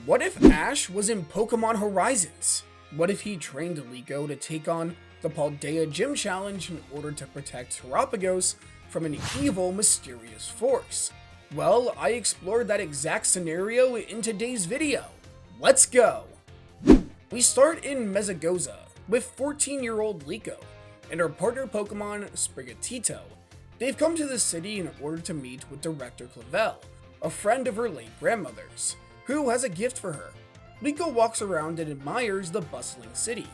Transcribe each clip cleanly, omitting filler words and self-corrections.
What if Ash was in Pokemon Horizons? What if he trained Liko to take on the Paldea Gym Challenge in order to protect Terapagos from an evil, mysterious force? Well, I explored that exact scenario in today's video. Let's go! We start in Mesagoza with 14-year-old Liko and her partner Pokemon Sprigatito. They've come to the city in order to meet with Director Clavel, a friend of her late grandmother's, who has a gift for her. Liko walks around and admires the bustling city,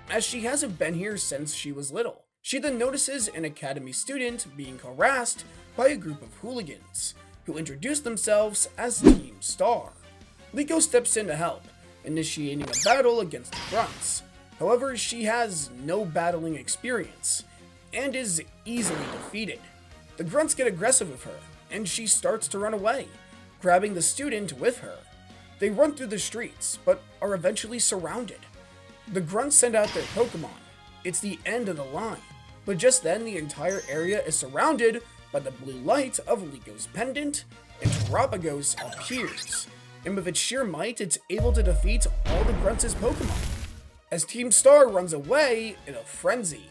as she hasn't been here since she was little. She then notices an academy student being harassed by a group of hooligans, who introduce themselves as Team Star. Liko steps in to help, initiating a battle against the grunts. However, she has no battling experience, and is easily defeated. The grunts get aggressive with her, and she starts to run away, grabbing the student with her. They run through the streets, but are eventually surrounded. The grunts send out their Pokemon. It's the end of the line, but just then the entire area is surrounded by the blue light of Liko's pendant, and Terapagos appears, and with its sheer might, it's able to defeat all the grunts' Pokemon. As Team Star runs away in a frenzy,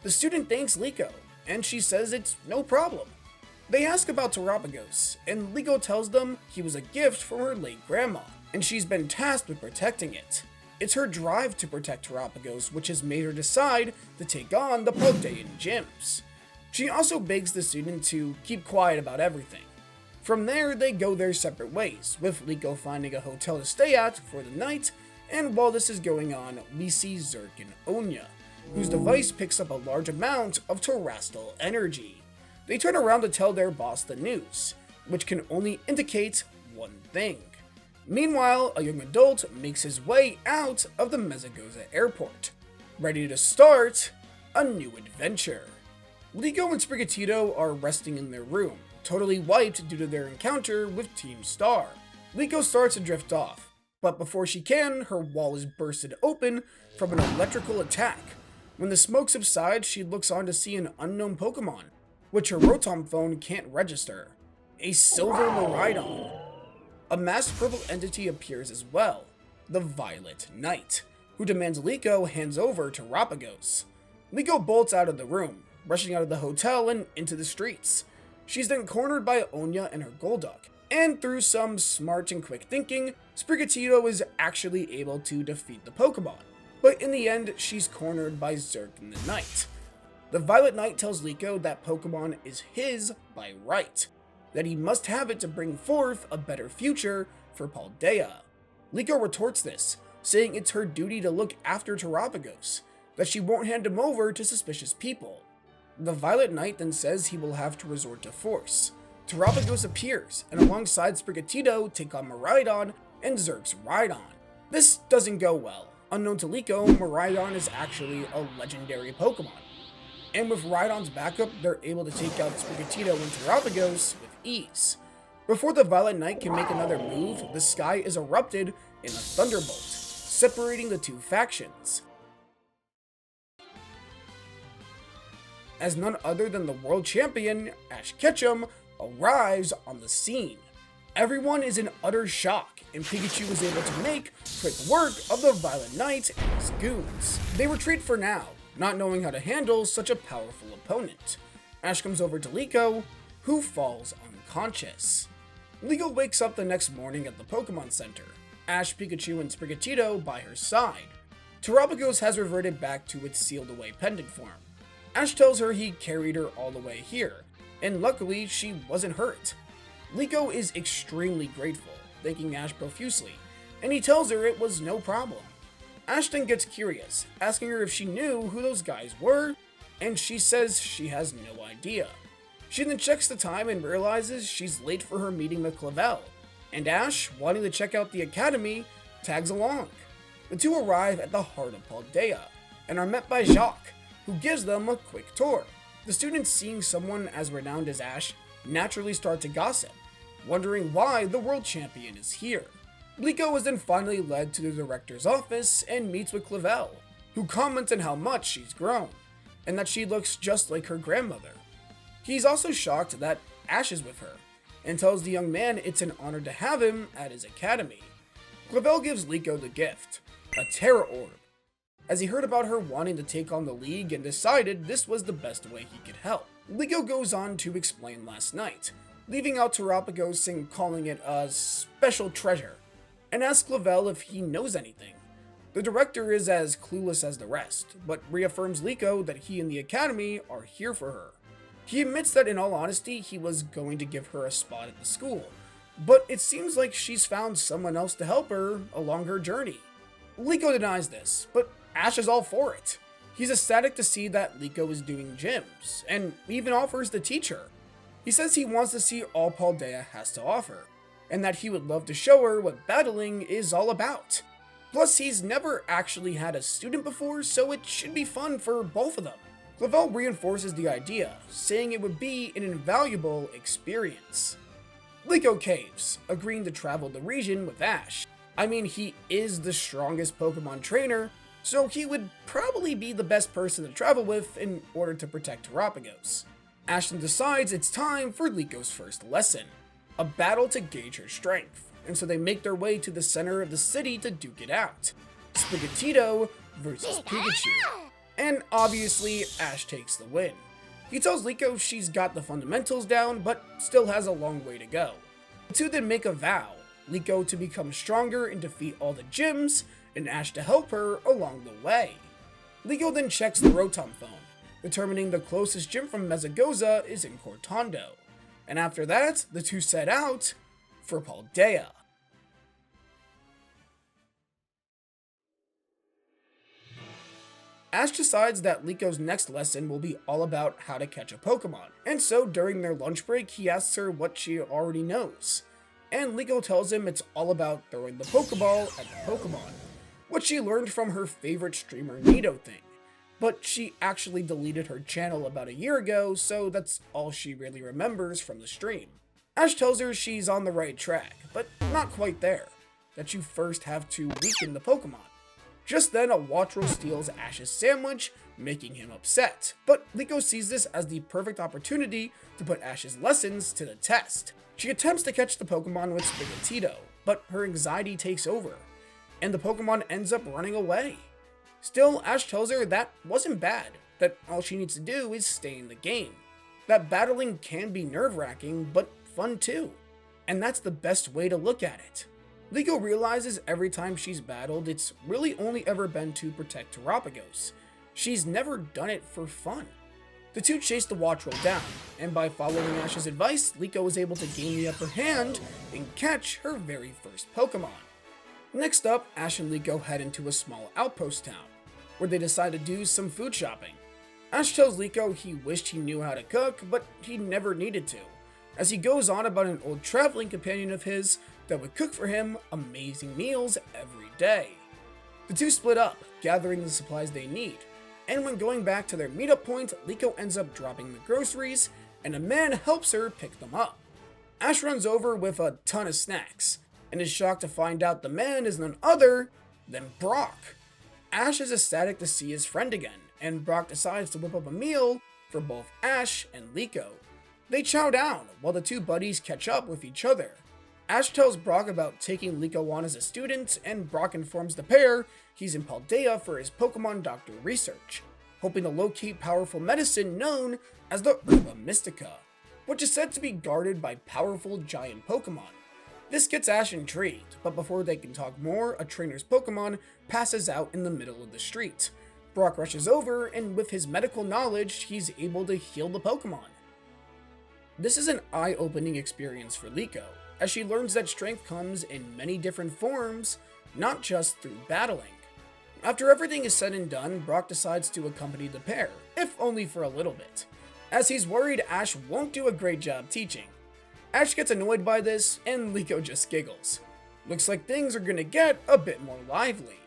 the student thanks Liko, and she says it's no problem. They ask about Terapagos, and Liko tells them he was a gift from her late grandma, and she's been tasked with protecting it. It's her drive to protect Terapagos which has made her decide to take on the Paldean gyms. She also begs the student to keep quiet about everything. From there, they go their separate ways, with Liko finding a hotel to stay at for the night, and while this is going on, we see Zerk and Onya, whose device picks up a large amount of terastal energy. They turn around to tell their boss the news, which can only indicate one thing. Meanwhile, a young adult makes his way out of the Mesagoza airport, ready to start a new adventure. Liko and Sprigatito are resting in their room, totally wiped due to their encounter with Team Star. Liko starts to drift off, but before she can, her wall is bursted open from an electrical attack. When the smoke subsides, she looks on to see an unknown Pokemon, which her Rotom phone can't register. A silver Miraidon. A masked purple entity appears as well, the Violet Knight, who demands Liko hands over to Terapagos. Liko bolts out of the room, rushing out of the hotel and into the streets. She's then cornered by Onya and her Golduck, and through some smart and quick thinking, Sprigatito is actually able to defeat the Pokemon. But in the end, she's cornered by Zerk and the Knight. The Violet Knight tells Liko that Pokemon is his by right, that he must have it to bring forth a better future for Paldea. Liko retorts this, saying it's her duty to look after Terapagos, that she won't hand him over to suspicious people. The Violet Knight then says he will have to resort to force. Terapagos appears, and alongside Sprigatito take on Miraidon and Zerk's Rhydon. This doesn't go well. Unknown to Liko, Miraidon is actually a legendary Pokemon. And with Rhydon's backup, they're able to take out Sprigatito and Terapagos with ease. Before the Violet Knight can make another move, the sky is erupted in a thunderbolt, separating the two factions. As none other than the world champion, Ash Ketchum, arrives on the scene. Everyone is in utter shock, and Pikachu is able to make quick work of the Violet Knight and his goons. They retreat for now, not knowing how to handle such a powerful opponent. Ash comes over to Liko, who falls unconscious. Liko wakes up the next morning at the Pokemon Center, Ash, Pikachu, and Sprigatito by her side. Terapagos has reverted back to its sealed away pendant form. Ash tells her he carried her all the way here, and luckily she wasn't hurt. Liko is extremely grateful, thanking Ash profusely, and he tells her it was no problem. Ash then gets curious, asking her if she knew who those guys were, and she says she has no idea. She then checks the time and realizes she's late for her meeting with Clavel, and Ash, wanting to check out the academy, tags along. The two arrive at the heart of Paldea, and are met by Jacques, who gives them a quick tour. The students, seeing someone as renowned as Ash, naturally start to gossip, wondering why the world champion is here. Liko is then finally led to the director's office and meets with Clavel, who comments on how much she's grown, and that she looks just like her grandmother. He's also shocked that Ash is with her, and tells the young man it's an honor to have him at his academy. Clavel gives Liko the gift, a Terra orb, as he heard about her wanting to take on the League and decided this was the best way he could help. Liko goes on to explain last night, leaving out Terapagos and calling it a special treasure, and asks Clavel if he knows anything. The director is as clueless as the rest, but reaffirms Liko that he and the Academy are here for her. He admits that in all honesty, he was going to give her a spot at the school, but it seems like she's found someone else to help her along her journey. Liko denies this, but Ash is all for it. He's ecstatic to see that Liko is doing gyms, and even offers to teach her. He says he wants to see all Paldea has to offer, and that he would love to show her what battling is all about. Plus, he's never actually had a student before, so it should be fun for both of them. Clavel reinforces the idea, saying it would be an invaluable experience. Liko caves, agreeing to travel the region with Ash. I mean, he is the strongest Pokemon trainer, so he would probably be the best person to travel with in order to protect Terapagos. Ash then decides it's time for Liko's first lesson, a battle to gauge her strength, and so they make their way to the center of the city to duke it out. Sprigatito versus Pikachu. And obviously, Ash takes the win. He tells Liko she's got the fundamentals down, but still has a long way to go. The two then make a vow, Liko to become stronger and defeat all the gyms, and Ash to help her along the way. Liko then checks the Rotom phone, determining the closest gym from Mezagoza is in Cortondo. And after that, the two set out for Paldea. Ash decides that Liko's next lesson will be all about how to catch a Pokemon, and so during their lunch break he asks her what she already knows. And Liko tells him it's all about throwing the Pokeball at the Pokemon, what she learned from her favorite streamer Nido thing. But she actually deleted her channel about a year ago, so that's all she really remembers from the stream. Ash tells her she's on the right track, but not quite there, that you first have to weaken the Pokemon. Just then, a Wattrel steals Ash's sandwich, making him upset, but Liko sees this as the perfect opportunity to put Ash's lessons to the test. She attempts to catch the Pokemon with Sprigatito, but her anxiety takes over, and the Pokemon ends up running away. Still, Ash tells her that wasn't bad, that all she needs to do is stay in the game. That battling can be nerve-wracking, but fun too, and that's the best way to look at it. Liko realizes every time she's battled, it's really only ever been to protect Terapagos. She's never done it for fun. The two chase the Wattrel down, and by following Ash's advice, Liko is able to gain the upper hand and catch her very first Pokemon. Next up, Ash and Liko head into a small outpost town, where they decide to do some food shopping. Ash tells Liko he wished he knew how to cook, but he never needed to, as he goes on about an old traveling companion of his that would cook for him amazing meals every day. The two split up, gathering the supplies they need, and when going back to their meetup point, Liko ends up dropping the groceries, and a man helps her pick them up. Ash runs over with a ton of snacks, and is shocked to find out the man is none other than Brock. Ash is ecstatic to see his friend again, and Brock decides to whip up a meal for both Ash and Liko. They chow down, while the two buddies catch up with each other. Ash tells Brock about taking Liko on as a student, and Brock informs the pair he's in Paldea for his Pokemon Doctor research, hoping to locate powerful medicine known as the Herba Mystica, which is said to be guarded by powerful giant Pokemon. This gets Ash intrigued, but before they can talk more, a trainer's Pokemon passes out in the middle of the street. Brock rushes over, and with his medical knowledge, he's able to heal the Pokemon. This is an eye-opening experience for Liko, as she learns that strength comes in many different forms, not just through battling. After everything is said and done, Brock decides to accompany the pair, if only for a little bit, as he's worried Ash won't do a great job teaching. Ash gets annoyed by this, and Liko just giggles. Looks like things are gonna get a bit more lively.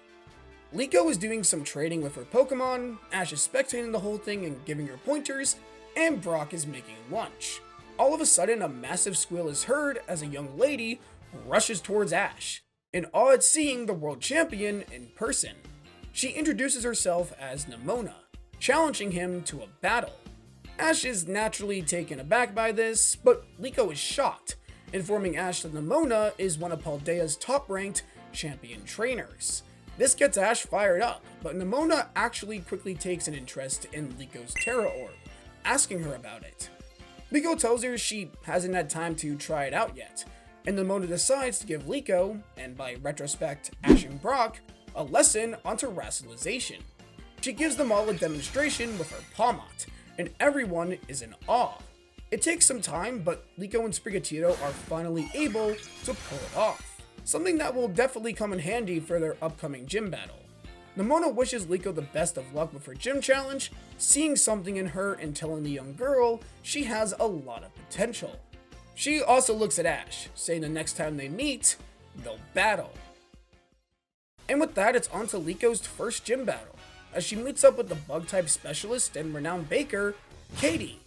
Liko is doing some training with her Pokemon, Ash is spectating the whole thing and giving her pointers, and Brock is making lunch. All of a sudden, a massive squeal is heard as a young lady rushes towards Ash, in awe at seeing the world champion in person. She introduces herself as Nemona, challenging him to a battle. Ash is naturally taken aback by this, but Liko is shocked, informing Ash that Nemona is one of Paldea's top-ranked champion trainers. This gets Ash fired up, but Nemona actually quickly takes an interest in Liko's Tera orb, asking her about it. Liko tells her she hasn't had time to try it out yet, and Nemona decides to give Liko, and by retrospect Ash and Brock, a lesson on terastallize. She gives them all a demonstration with her Palmot, and everyone is in awe. It takes some time, but Liko and Sprigatito are finally able to pull it off, something that will definitely come in handy for their upcoming gym battle. Nemona wishes Liko the best of luck with her gym challenge, seeing something in her and telling the young girl she has a lot of potential. She also looks at Ash, saying the next time they meet, they'll battle. And with that, it's on to Liko's first gym battle, as she meets up with the bug-type specialist and renowned baker, Katie.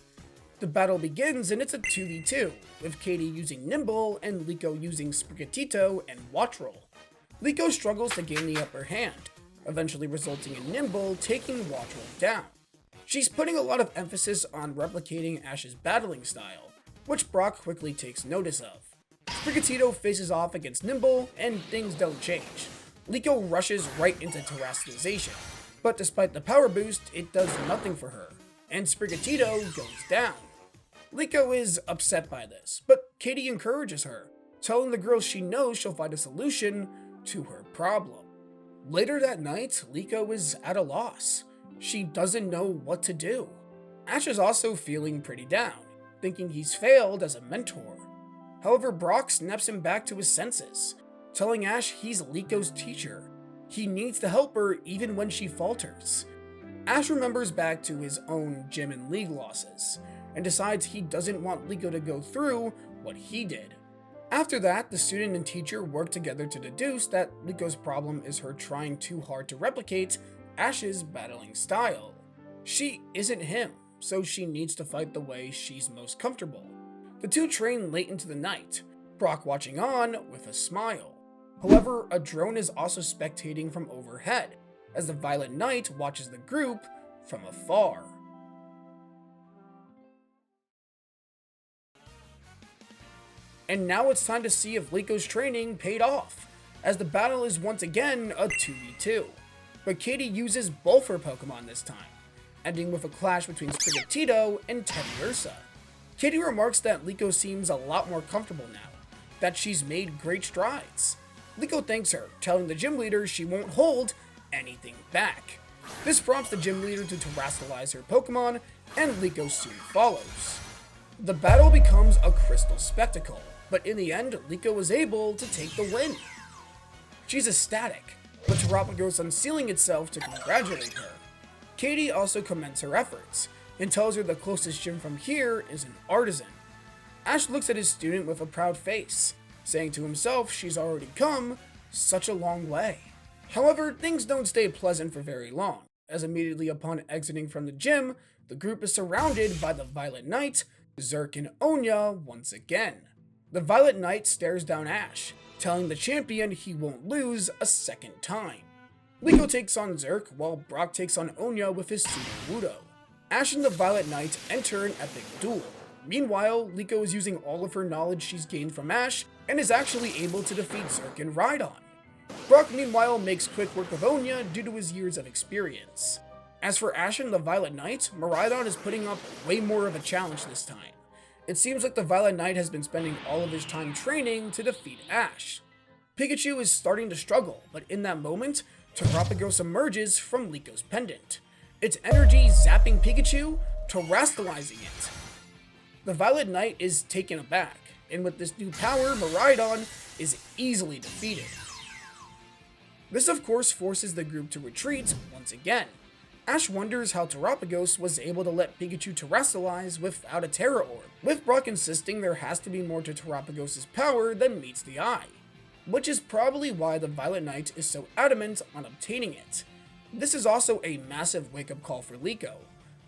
The battle begins and it's a 2v2, with Katie using Nimble and Liko using Sprigatito and Watch Roll. Liko struggles to gain the upper hand, eventually resulting in Nimble taking Watch Roll down. She's putting a lot of emphasis on replicating Ash's battling style, which Brock quickly takes notice of. Sprigatito faces off against Nimble and things don't change. Liko rushes right into terastallize, but despite the power boost, it does nothing for her, and Sprigatito goes down. Liko is upset by this, but Katie encourages her, telling the girl she knows she'll find a solution to her problem. Later that night, Liko is at a loss. She doesn't know what to do. Ash is also feeling pretty down, thinking he's failed as a mentor. However, Brock snaps him back to his senses, telling Ash he's Liko's teacher. He needs to help her even when she falters. Ash remembers back to his own gym and league losses, and decides he doesn't want Liko to go through what he did. After that, the student and teacher work together to deduce that Liko's problem is her trying too hard to replicate Ash's battling style. She isn't him, so she needs to fight the way she's most comfortable. The two train late into the night, Brock watching on with a smile. However, a drone is also spectating from overhead, as the Violet Knight watches the group from afar. And now it's time to see if Liko's training paid off, as the battle is once again a 2v2. But Katie uses both her Pokemon this time, ending with a clash between Sprigatito and Teddiursa. Katie remarks that Liko seems a lot more comfortable now, that she's made great strides. Liko thanks her, telling the gym leader she won't hold anything back. This prompts the gym leader to terastallize her Pokemon, and Liko soon follows. The battle becomes a crystal spectacle, but in the end, Liko was able to take the win. She's ecstatic, with Terapagos unsealing itself to congratulate her. Katie also commends her efforts, and tells her the closest gym from here is an Artisan. Ash looks at his student with a proud face, saying to himself she's already come such a long way. However, things don't stay pleasant for very long, as immediately upon exiting from the gym, the group is surrounded by the Violet Knight, Zerk and Onya once again. The Violet Knight stares down Ash, telling the champion he won't lose a second time. Liko takes on Zerk, while Brock takes on Onya with his Sudowoodo. Ash and the Violet Knight enter an epic duel. Meanwhile, Liko is using all of her knowledge she's gained from Ash, and is actually able to defeat Zerk and Rhydon. Brock meanwhile makes quick work of Onya due to his years of experience. As for Ash and the Violet Knight, Miraidon is putting up way more of a challenge this time. It seems like the Violet Knight has been spending all of his time training to defeat Ash. Pikachu is starting to struggle, but in that moment, Terapagos emerges from Liko's pendant, its energy zapping Pikachu, terastallizing it. The Violet Knight is taken aback, and with this new power, Miraidon is easily defeated. This of course forces the group to retreat once again. Ash wonders how Terapagos was able to let Pikachu terastallize without a Tera Orb, with Brock insisting there has to be more to Terapagos' power than meets the eye, which is probably why the Violet Knight is so adamant on obtaining it. This is also a massive wake-up call for Liko.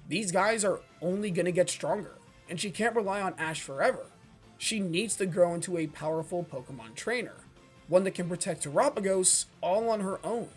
These guys are only gonna get stronger, and she can't rely on Ash forever. She needs to grow into a powerful Pokemon trainer, one that can protect Terapagos all on her own.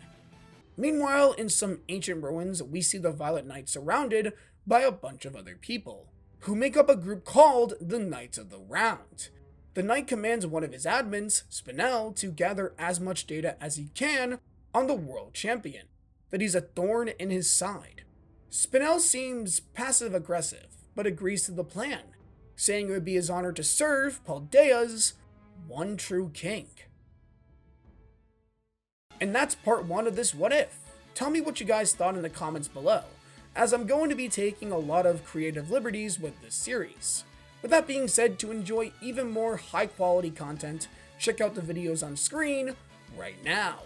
Meanwhile, in some ancient ruins, we see the Violet Knight surrounded by a bunch of other people, who make up a group called the Knights of the Round. The knight commands one of his admins, Spinel, to gather as much data as he can on the world champion, that he's a thorn in his side. Spinel seems passive-aggressive, but agrees to the plan, saying it would be his honor to serve Paldea's one true king. And that's part 1 of this What If. Tell me what you guys thought in the comments below, as I'm going to be taking a lot of creative liberties with this series. With that being said, to enjoy even more high quality content, check out the videos on screen right now.